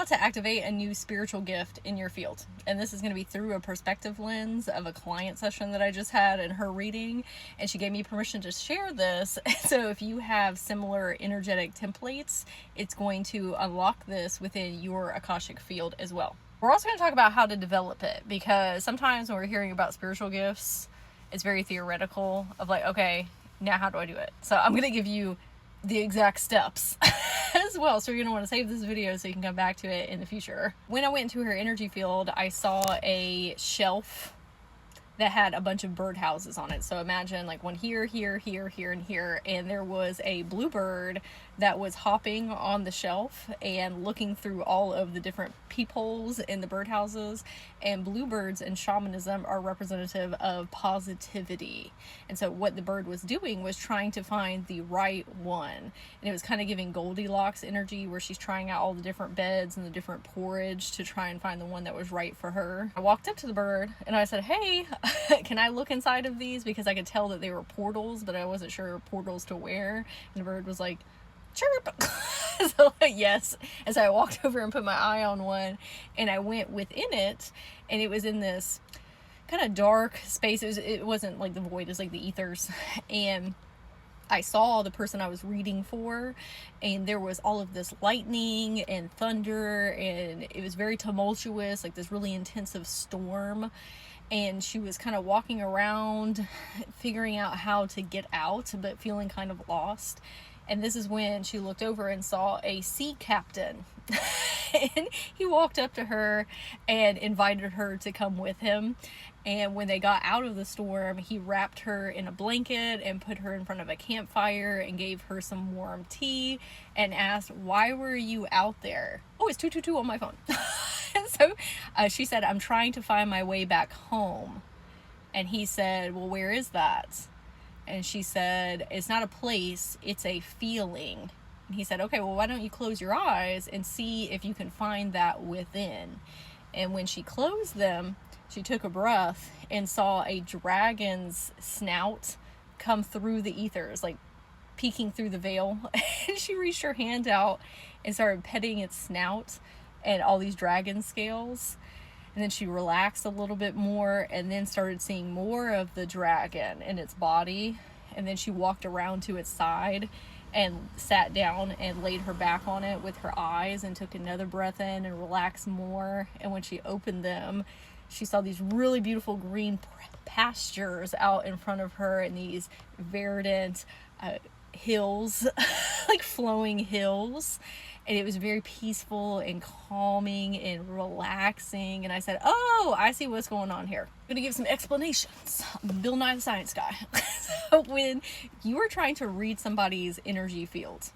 to activate a new spiritual gift in your field. And this is going to be through a perspective lens of a client session that I just had in her reading. And she gave me permission to share this. So if you have similar energetic templates, it's going to unlock this within your Akashic field as well. We're also going to talk about how to develop it, because sometimes when we're hearing about spiritual gifts, it's very theoretical of like, okay, now how do I do it? So I'm going to give you the exact steps as well. So you're going to want to save this video so you can come back to it in the future. When I went into her energy field, I saw a shelf that had a bunch of birdhouses on it. So imagine like one here, here, here, here, and here. And there was a bluebird that was hopping on the shelf and looking through all of the different peepholes in the birdhouses. And bluebirds in shamanism are representative of positivity. And so what the bird was doing was trying to find the right one. And it was kind of giving Goldilocks energy, where she's trying out all the different beds and the different porridge to try and find the one that was right for her. I walked up to the bird and I said, hey, can I look inside of these? Because I could tell that they were portals, but I wasn't sure portals to where. And the bird was like, chirp. So yes. And so I walked over and put my eye on one, and I went within it, and it was in this kind of dark space. It wasn't like the void, it was like the ethers. And I saw the person I was reading for, and there was all of this lightning and thunder, and it was very tumultuous, like this really intensive storm. And she was kind of walking around figuring out how to get out, but feeling kind of lost. And this is when she looked over and saw a sea captain. And he walked up to her and invited her to come with him. And when they got out of the storm, he wrapped her in a blanket and put her in front of a campfire and gave her some warm tea and asked, why were you out there? Oh, it's 222 on my phone. And so she said, I'm trying to find my way back home. And he said, well, where is that? And she said, it's not a place, it's a feeling. And he said, okay, well, why don't you close your eyes and see if you can find that within? And when she closed them, she took a breath and saw a dragon's snout come through the ethers, like peeking through the veil. And she reached her hand out and started petting its snout and all these dragon scales. And then she relaxed a little bit more, and then started seeing more of the dragon in its body. And then she walked around to its side and sat down and laid her back on it with her eyes and took another breath in and relaxed more. And when she opened them, she saw these really beautiful green pastures out in front of her, and these verdant hills, like flowing hills. And it was very peaceful and calming and relaxing. And I said, oh, I see what's going on here. I'm going to give some explanations. Bill Nye the Science Guy. So when you are trying to read somebody's energy field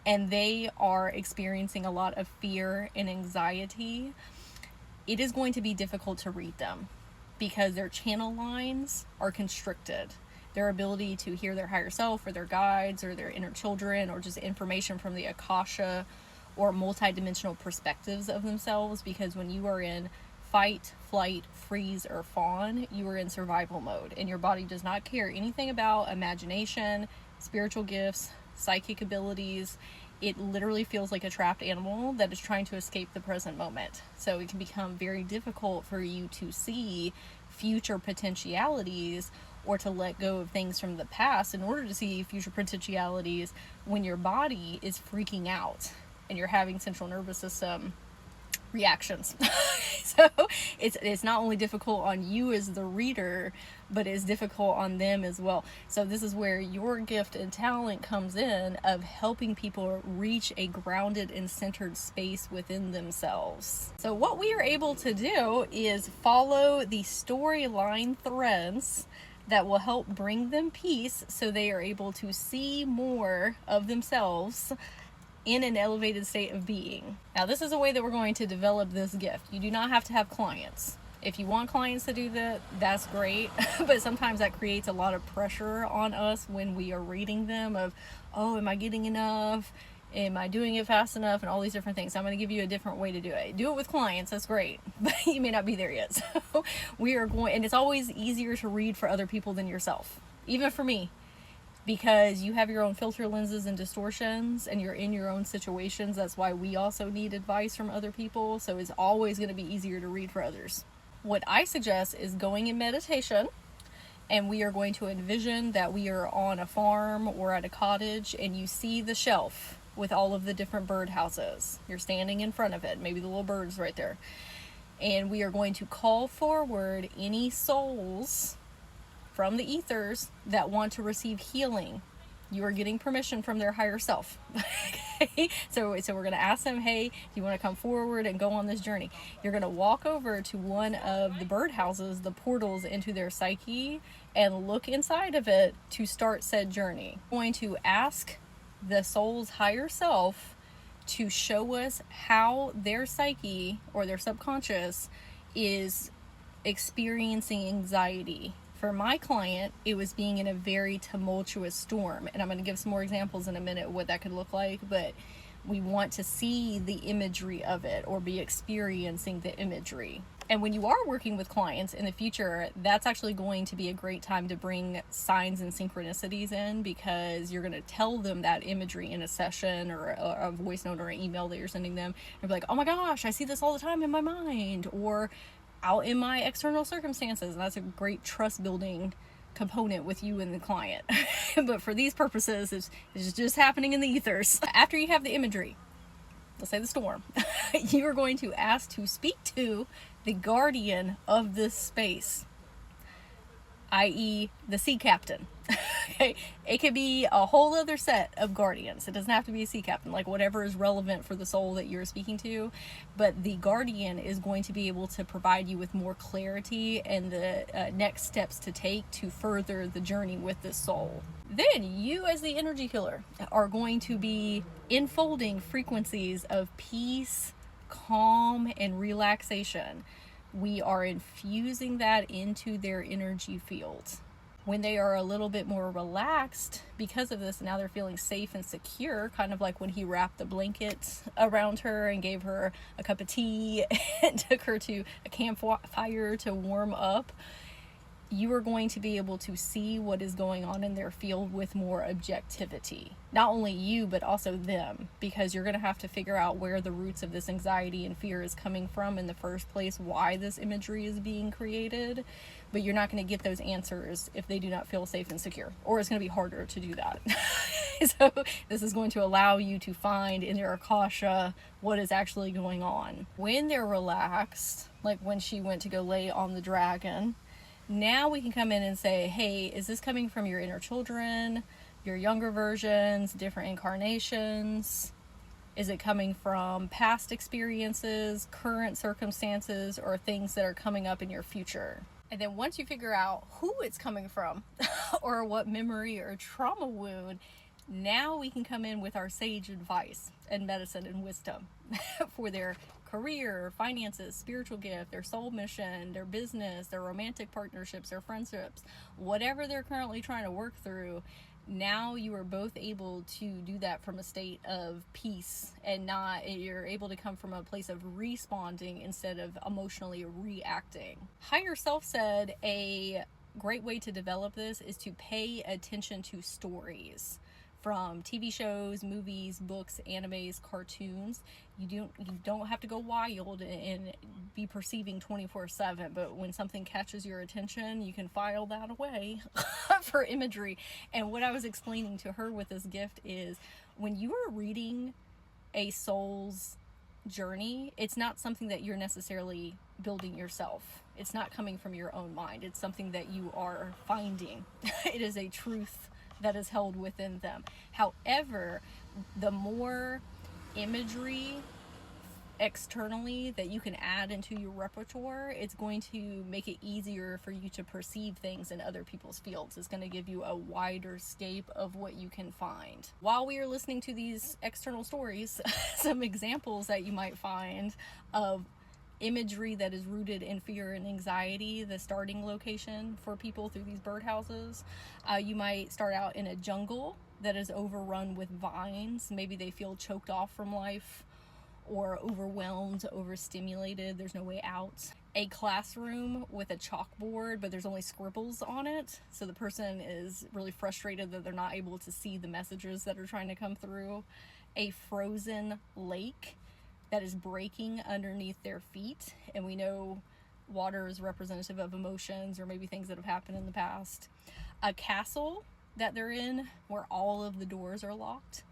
and they are experiencing a lot of fear and anxiety, it is going to be difficult to read them because their channel lines are constricted. Their ability to hear their higher self or their guides or their inner children or just information from the Akasha or multidimensional perspectives of themselves, because when you are in fight, flight, freeze, or fawn, you are in survival mode, and your body does not care anything about imagination, spiritual gifts, psychic abilities. It literally feels like a trapped animal that is trying to escape the present moment. So it can become very difficult for you to see future potentialities or to let go of things from the past in order to see future potentialities when your body is freaking out and you're having central nervous system reactions. So it's not only difficult on you as the reader, but it's difficult on them as well. So this is where your gift and talent comes in, of helping people reach a grounded and centered space within themselves. So what we are able to do is follow the storyline threads that will help bring them peace, so they are able to see more of themselves in an elevated state of being. Now, this is a way that we're going to develop this gift. You do not have to have clients. If you want clients to do that, that's great. But sometimes that creates a lot of pressure on us when we are reading them of, oh, am I getting enough? Am I doing it fast enough? And all these different things. So I'm going to give you a different way to do it. Do it with clients. That's great. But you may not be there yet. So we are going, and it's always easier to read for other people than yourself. Even for me. because you have your own filter lenses and distortions and you're in your own situations. That's why we also need advice from other people. So it's always going to be easier to read for others. What I suggest is going in meditation, and we are going to envision that we are on a farm or at a cottage, and you see the shelf with all of the different bird houses. You're standing in front of it, maybe the little bird's right there. And we are going to call forward any souls from the ethers that want to receive healing. You are getting permission from their higher self. Okay? So we're going to ask them, hey, do you want to come forward and go on this journey? You're going to walk over to one of the birdhouses, the portals into their psyche, and look inside of it to start said journey. We're going to ask the soul's higher self to show us how their psyche or their subconscious is experiencing anxiety. For my client, it was being in a very tumultuous storm, and I'm going to give some more examples in a minute what that could look like, but we want to see the imagery of it or be experiencing the imagery. And when you are working with clients in the future, that's actually going to be a great time to bring signs and synchronicities in, because you're going to tell them that imagery in a session or a voice note or an email that you're sending them, and be like, oh my gosh, I see this all the time in my mind, or out in my external circumstances. And that's a great trust building component with you and the client. But for these purposes, it's just happening in the ethers. After you have the imagery, let's say the storm, you are going to ask to speak to the guardian of this space, i.e. the sea captain. Okay, it could be a whole other set of guardians. It doesn't have to be a sea captain, like whatever is relevant for the soul that you're speaking to. But the guardian is going to be able to provide you with more clarity and the next steps to take to further the journey with this soul. Then you, as the energy healer, are going to be enfolding frequencies of peace, calm, and relaxation. We are infusing that into their energy field. When they are a little bit more relaxed because of this, now they're feeling safe and secure, kind of like when he wrapped the blanket around her and gave her a cup of tea and took her to a campfire to warm up. You are going to be able to see what is going on in their field with more objectivity. Not only you, but also them, because you're going to have to figure out where the roots of this anxiety and fear is coming from in the first place, why this imagery is being created. But you're not going to get those answers if they do not feel safe and secure, or it's going to be harder to do that. So this is going to allow you to find in their Akasha what is actually going on. When they're relaxed, like when she went to go lay on the dragon, now we can come in and say, hey, is this coming from your inner children, your younger versions, different incarnations? Is it coming from past experiences, current circumstances, or things that are coming up in your future? And then once you figure out who it's coming from or what memory or trauma wound, now we can come in with our sage advice and medicine and wisdom for their career, finances, spiritual gift, their soul mission, their business, their romantic partnerships, their friendships, whatever they're currently trying to work through. Now you are both able to do that from a state of peace, and you're able to come from a place of responding instead of emotionally reacting. Higher self said a great way to develop this is to pay attention to stories from TV shows, movies, books, animes, cartoons. You don't have to go wild and be perceiving 24/7, but when something catches your attention, you can file that away for imagery. And what I was explaining to her with this gift is, when you are reading a soul's journey, it's not something that you're necessarily building yourself. It's not coming from your own mind. It's something that you are finding. It is a truth that is held within them. However, the more imagery externally that you can add into your repertoire, it's going to make it easier for you to perceive things in other people's fields. It's going to give you a wider scape of what you can find. While we are listening to these external stories, some examples that you might find of imagery that is rooted in fear and anxiety, the starting location for people through these birdhouses. You might start out in a jungle that is overrun with vines. Maybe they feel choked off from life or overwhelmed, overstimulated. There's no way out. a classroom with a chalkboard, but there's only scribbles on it. So the person is really frustrated that they're not able to see the messages that are trying to come through. A frozen lake that is breaking underneath their feet. And we know water is representative of emotions or maybe things that have happened in the past. A castle that they're in where all of the doors are locked.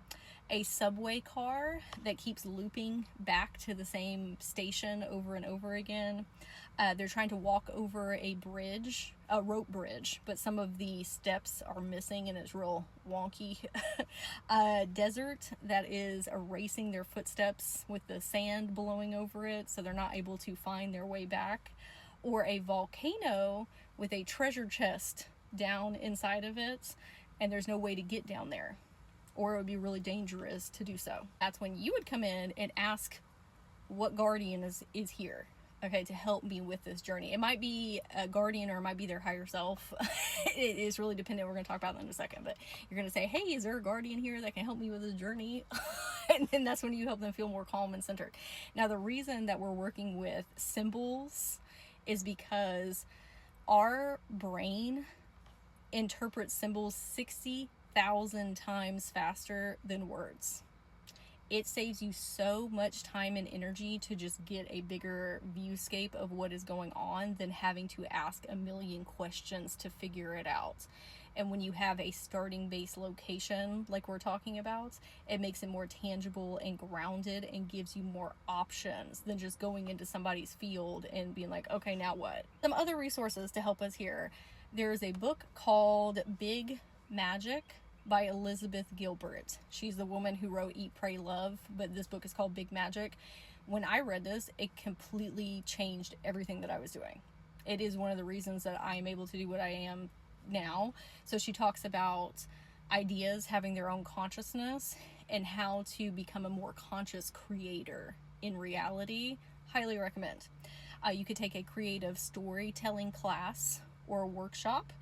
A subway car that keeps looping back to the same station over and over again. They're trying to walk over a bridge, a rope bridge, but some of the steps are missing and it's real wonky. A desert that is erasing their footsteps with the sand blowing over it, so they're not able to find their way back. Or a volcano with a treasure chest down inside of it, and there's no way to get down there, or it would be really dangerous to do so. That's when you would come in and ask what guardian is here, okay, to help me with this journey. It might be a guardian or it might be their higher self. It is really dependent. We're going to talk about that in a second, but you're going to say, hey, is there a guardian here that can help me with this journey? And then that's when you help them feel more calm and centered. Now, the reason that we're working with symbols is because our brain interprets symbols 60,000 times faster than words. It saves you so much time and energy to just get a bigger viewscape of what is going on than having to ask a million questions to figure it out. And when you have a starting base location like we're talking about, it makes it more tangible and grounded and gives you more options than just going into somebody's field and being like, okay, now what? Some other resources to help us here. There's a book called Big Magic by Elizabeth Gilbert. She's the woman who wrote Eat, Pray, Love, but this book is called Big Magic. When I read this, it completely changed everything that I was doing. It is one of the reasons that I am able to do what I am now. So she talks about ideas having their own consciousness and how to become a more conscious creator in reality. Highly recommend. You could take a creative storytelling class or a workshop.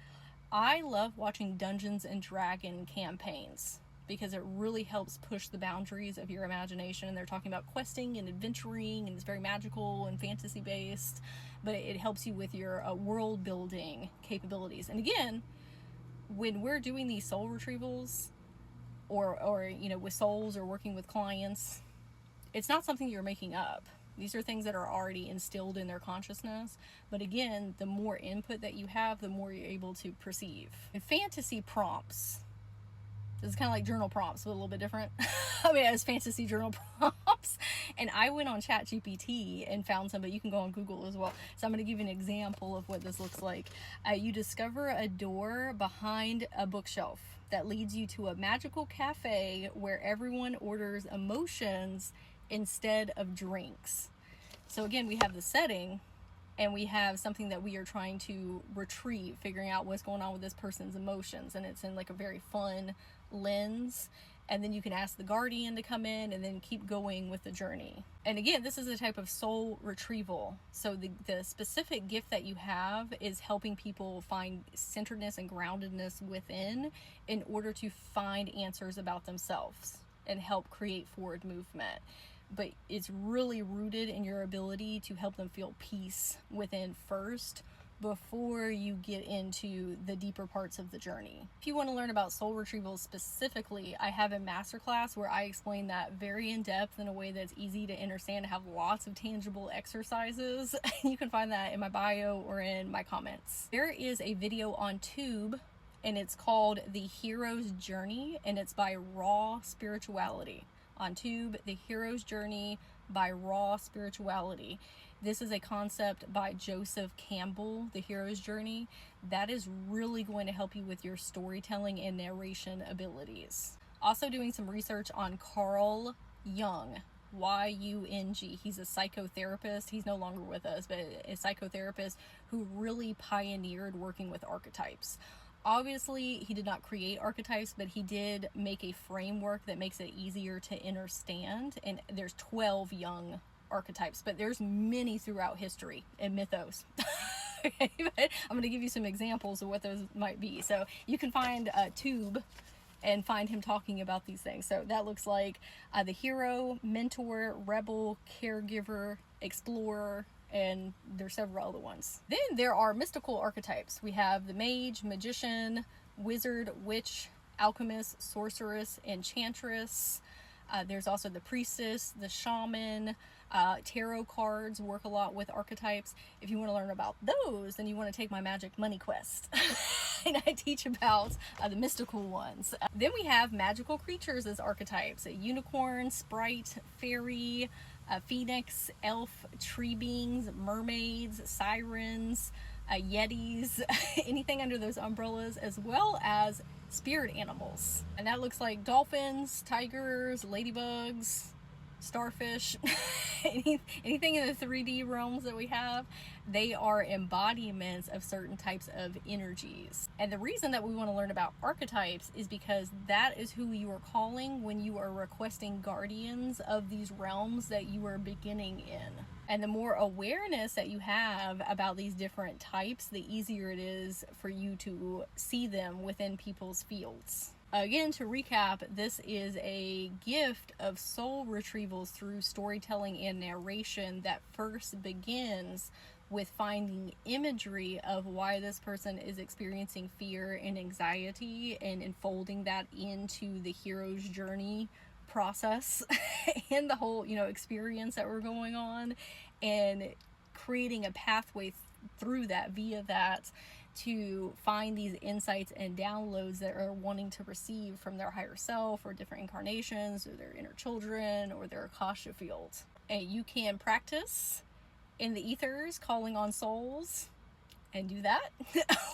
I love watching Dungeons and Dragon campaigns because it really helps push the boundaries of your imagination. And they're talking about questing and adventuring, and it's very magical and fantasy based, but it helps you with your world building capabilities. And again, when we're doing these soul retrievals or you know, with souls or working with clients, it's not something you're making up. These are things that are already instilled in their consciousness. But again, the more input that you have, the more you're able to perceive. And fantasy prompts. This is kind of like journal prompts, but a little bit different. I mean, it's fantasy journal prompts. And I went on ChatGPT and found some, but you can go on Google as well. So I'm going to give you an example of what this looks like. You discover a door behind a bookshelf that leads you to a magical cafe where everyone orders emotions instead of drinks. So again, we have the setting and we have something that we are trying to retrieve, figuring out what's going on with this person's emotions, and it's in like a very fun lens. And then you can ask the guardian to come in and then keep going with the journey. And again, this is a type of soul retrieval. So the specific gift that you have is helping people find centeredness and groundedness within in order to find answers about themselves and help create forward movement. But it's really rooted in your ability to help them feel peace within first before you get into the deeper parts of the journey. If you want to learn about soul retrievals specifically, I have a masterclass where I explain that very in depth in a way that's easy to understand, have lots of tangible exercises. You can find that in my bio or in my comments. There is a video on Tube and it's called The Hero's Journey, and it's by Raw Spirituality. On Tube, The Hero's Journey by Raw Spirituality. This is a concept by Joseph Campbell, The Hero's Journey. That is really going to help you with your storytelling and narration abilities. Also doing some research on Carl Jung, Y-U-N-G. He's a psychotherapist. He's no longer with us, but a psychotherapist who really pioneered working with archetypes. Obviously, he did not create archetypes, but he did make a framework that makes it easier to understand. And there's 12 Jung archetypes, but there's many throughout history and mythos. Okay, but I'm going to give you some examples of what those might be. So you can find Tube and find him talking about these things. So that looks like the hero, mentor, rebel, caregiver, explorer, and there's several other ones. Then there are mystical archetypes. We have the Mage, Magician, Wizard, Witch, Alchemist, Sorceress, Enchantress. There's also the Priestess, the Shaman. Tarot cards work a lot with archetypes. If you want to learn about those, then you want to take my Magic Money Quest. And I teach about the mystical ones. Then we have magical creatures as archetypes: a unicorn, sprite, fairy, phoenix, elf, tree beings, mermaids, sirens, yetis, anything under those umbrellas, as well as spirit animals. And that looks like dolphins, tigers, ladybugs, starfish, anything in the 3D realms that we have. They are embodiments of certain types of energies. And the reason that we want to learn about archetypes is because that is who you are calling when you are requesting guardians of these realms that you are beginning in. And the more awareness that you have about these different types, the easier it is for you to see them within people's fields. Again, to recap, this is a gift of soul retrievals through storytelling and narration that first begins with finding imagery of why this person is experiencing fear and anxiety, and unfolding that into the hero's journey process and the whole, experience that we're going on, and creating a pathway through that, via that, to find these insights and downloads that are wanting to receive from their higher self, or different incarnations, or their inner children, or their Akasha field. And you can practice in the ethers, calling on souls, and do that.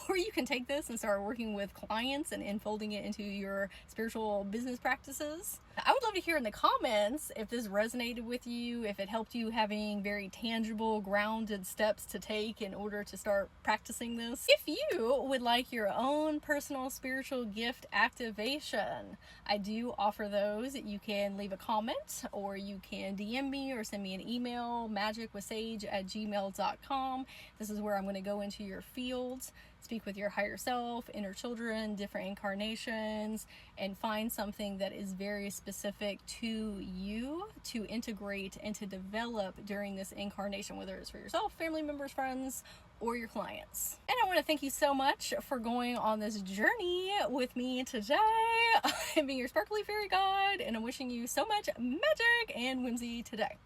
Or you can take this and start working with clients and unfolding it into your spiritual business practices. I would love to hear in the comments if this resonated with you, if it helped you having very tangible, grounded steps to take in order to start practicing this. If you would like your own personal spiritual gift activation, I do offer those. You can leave a comment, or you can DM me or send me an email, magicwithsage@gmail.com. This is where I'm going to go into your fields, speak with your higher self, inner children, different incarnations, and find something that is very specific to you to integrate and to develop during this incarnation, whether it's for yourself, family members, friends, or your clients. And I want to thank you so much for going on this journey with me today. I'm being your sparkly fairy guide, and I'm wishing you so much magic and whimsy today.